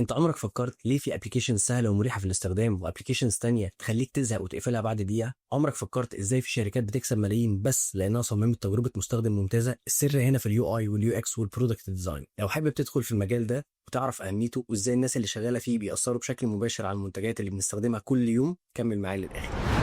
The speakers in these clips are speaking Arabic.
انت عمرك فكرت ليه في ابلكيشن سهله ومريحه في الاستخدام وابلكيشنز تانية تخليك تزهق وتقفلها بعد دقيقه؟ عمرك فكرت ازاي في شركات بتكسب ملايين بس لانها صممت تجربه مستخدم ممتازه؟ السر هنا في اليو اي واليو اكس والبرودكت ديزاين. لو حابب تدخل في المجال ده وتعرف اهميته وازاي الناس اللي شغاله فيه بيأثروا بشكل مباشر على المنتجات اللي بنستخدمها كل يوم، كمل معايا للاخر.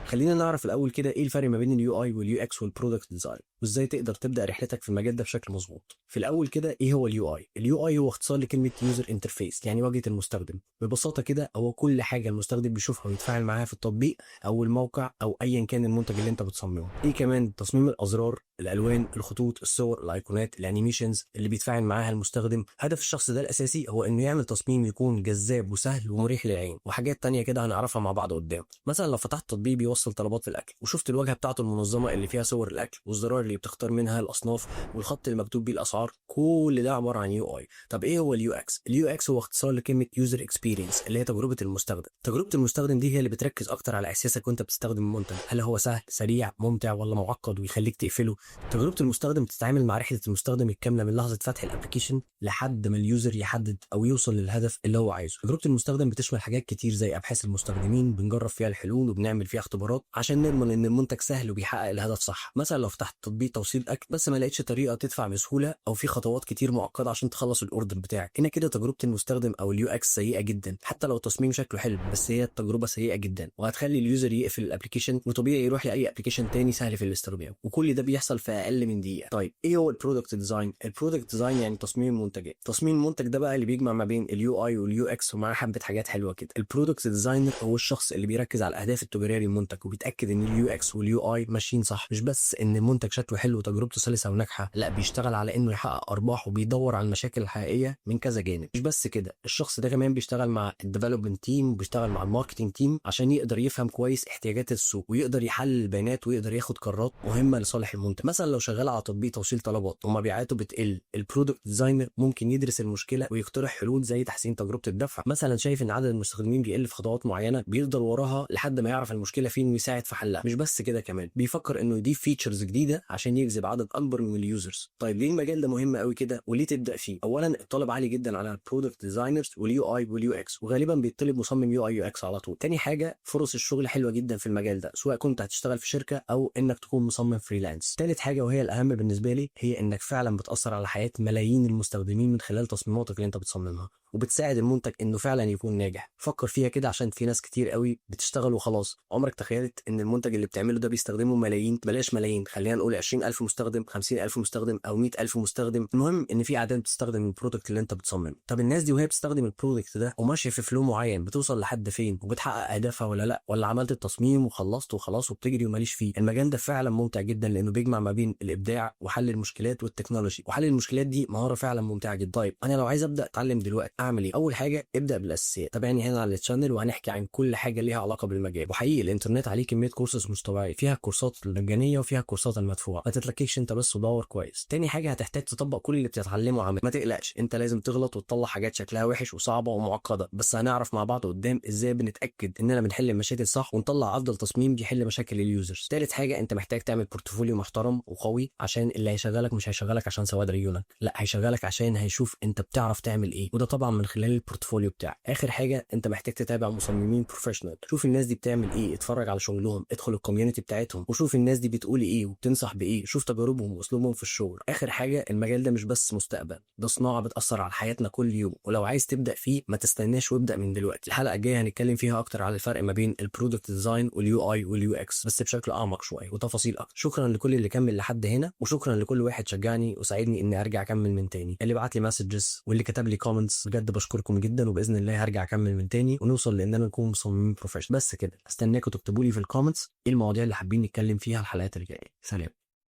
خلينا نعرف الاول كده ايه الفرق ما بين اليو اي واليو اكس والبرودكت ديزاين، وازاي تقدر تبدا رحلتك في المجال ده بشكل مظبوط. في الاول كده، ايه هو اليو اي؟ اليو اي هو اختصار لكلمه يوزر انترفيس، يعني واجهه المستخدم. ببساطه كده هو كل حاجه المستخدم بيشوفها ويتفاعل معاها في التطبيق او الموقع او ايا كان المنتج اللي انت بتصممه. ايه كمان؟ تصميم الازرار، الالوان، الخطوط، الصور، الايقونات، الانيميشنز اللي بيتفاعل معاها المستخدم. هدف الشخص ده الاساسي هو انه يعمل تصميم يكون جذاب وسهل ومريح للعين، وحاجات تانية كده هنعرفها مع بعض قدام. مثلا لو فتحت تطبيق بيوصل طلبات الاكل وشفت الواجهه بتاعته المنظمه اللي فيها صور الاكل والزرار اللي بتختار منها الاصناف والخط اللي مكتوب بيه الاسعار، كل ده عباره عن يو اي. طب ايه هو اليو اكس؟ اليو اكس هو اختصار لكلمه يوزر اكسبيرينس، اللي هي تجربه المستخدم. تجربه المستخدم دي هي اللي بتركز اكتر على احساسك وانت بتستخدم المنتج، هل هو سهل، سريع، ممتع، ولا معقد ويخليك تقفله. تجربه المستخدم بتتعامل مع رحله المستخدم الكامله من لحظه فتح الابلكيشن لحد ما اليوزر يحدد او يوصل للهدف اللي هو عايزه. تجربه المستخدم بتشمل حاجات كتير زي ابحاث المستخدمين، بنجرب فيها الحلول وبنعمل فيها اختبارات عشان نضمن ان المنتج سهل وبيحقق الهدف صح. مثلا لو فتحت تطبيق توصيل اكل بس ما لقيتش طريقه تدفع بسهوله او في خطوات كتير معقده عشان تخلص الاوردر بتاعك، هنا كده تجربه المستخدم او اليو اكس سيئه جدا. حتى لو التصميم شكله حلو بس هي التجربه سيئه جدا وهتخلي اليوزر يقفل الابلكيشن وطبيعي يروح لاي ابلكيشن تاني سهل في الاستخدام، وكل ده بيحصل في اقل من دقيقه. طيب ايه هو البرودكت ديزاين؟ البرودكت ديزاين يعني تصميم المنتجات. تصميم المنتج ده بقى اللي بيجمع ما بين اليو اي واليو اكس ومعاه حبه حاجات حلوه كده. البرودكت ديزاينر هو الشخص اللي بيركز على الاهداف التجاريه للمنتج وبيتاكد ان اليو اكس واليو اي ماشيين صح، مش بس ان المنتج شكله حلو وتجربته سلسه وناجحه، لا بيشتغل على انه يحقق ارباح وبيدور على المشاكل الحقيقيه من كذا جانب. مش بس كده، الشخص ده كمان بيشتغل مع الديفلوبمنت تيم وبيشتغل مع الماركتنج تيم عشان يقدر يفهم كويس احتياجات السوق ويقدر يحلل البيانات ويقدر ياخد قرارات مهمه لصالح المنتج. مثلا لو شغال على تطبيق توصيل طلبات ومبيعاته بتقل، البرودكت ديزاينر ممكن يدرس المشكله ويقترح حلول زي تحسين تجربه الدفع. مثلا شايف ان عدد المستخدمين بيقل في خطوات معينه، بيفضل وراها لحد ما يعرف المشكله فين ويساعد في حلها. مش بس كده، كمان بيفكر انه يضيف فيتشرز جديده عشان يجذب عدد اكبر من اليوزرز. طيب ليه المجال ده مهم قوي كده وليه تبدا فيه؟ اولا الطلب عالي جدا على البرودكت ديزاينرز واليو اي واليو اكس، وغالبا بيطلب مصمم يو اي يو اكس على طول. تاني حاجه فرص الشغل حلوه جدا في المجال ده، سواء كنت هتشتغل في شركه او انك تكون مصمم فريلانس. تالت حاجه وهي الاهم بالنسبه لي هي انك فعلا بتاثر على حياه ملايين المستخدمين من خلال تصميماتك اللي انت بتصممها، وبتساعد المنتج انه فعلا يكون ناجح. فكر فيها كده عشان في ناس كتير قوي بتشتغل وخلاص. عمرك تخيلت ان المنتج اللي بتعمله ده بيستخدمه ملايين؟ بلاش ملايين، خلينا نقول 20,000 مستخدم، 50,000 مستخدم، او 100,000 مستخدم. المهم ان في اعداد بتستخدم البرودكت اللي انت بتصممه. طب الناس دي وهي بتستخدم البرودكت ده وماشيه في فلو معين بتوصل لحد فين وبتحقق اهدافها ولا لا؟ ولا عملت التصميم وخلصت وخلاص وبتجري وماليش فيه؟ المجال ده فعلا ممتع جدا لانه بيجمع ما بين الابداع وحل المشكلات والتكنولوجي، وحل المشكلات دي مهاره فعلا ممتعه جدا. طيب انا لو عايز ابدا اتعلم دلوقتي اعمل ايه؟ اول حاجه ابدا بالاساسيات. تابعني هنا على الشانل وهنحكي عن كل حاجه ليها علاقه بالمجال. وحقيقي الانترنت عليه كميه كورسز مش طبيعيه، فيها كورسات المجانيه وفيها كورسات المدفوعه، ما تتلككش انت بس ودور كويس. تاني حاجه هتحتاج تطبق كل اللي بتتعلمه عملي. ما تقلقش، انت لازم تغلط وتطلع حاجات شكلها وحش وصعبه ومعقده، بس هنعرف مع بعض قدام ازاي بنتاكد اننا بنحل المشاكل صح ونطلع افضل تصميم بيحل مشاكل اليوزرز. تالت حاجه انت محتاج تعمل بورتفوليو محترم وقوي، عشان اللي هيشغلك مش هيشغلك عشان سواد عيونك، لا هيشغلك عشان هيشوف انت بتعرف تعمل ايه، وده طبعا من خلال البورتفوليو بتاعك. اخر حاجه انت محتاج تتابع مصممين بروفيشنال، شوف الناس دي بتعمل ايه، اتفرج على شغلهم، ادخل الكوميونتي بتاعتهم وشوف الناس دي بتقول ايه وبتنصح بايه، شوف تجاربهم واسلوبهم في الشغل. اخر حاجه المجال ده مش بس مستقبل، ده صناعه بتاثر على حياتنا كل يوم، ولو عايز تبدا فيه ما تستناش وابدا من دلوقتي. الحلقه الجايه هنتكلم فيها اكتر على الفرق ما بين البرودكت ديزاين واليو اي واليو اكس، بس بشكل اعمق شويه وتفاصيل اكتر. شكرا لكل اللي كمل لحد هنا، وشكرا لكل واحد شجعني وساعدني اني ارجع اكمل من تاني، اللي بعت لي مسجز واللي كتب لي كومنتس، بجد بشكركم جدا، وباذن الله هرجع اكمل من تاني ونوصل لاننا نكون مصممين بروفيشنال. بس كده، استناكم تكتبوا لي في الكومنتس ايه المواضيع اللي حابين نتكلم فيها الحلقات الجايه. سلام.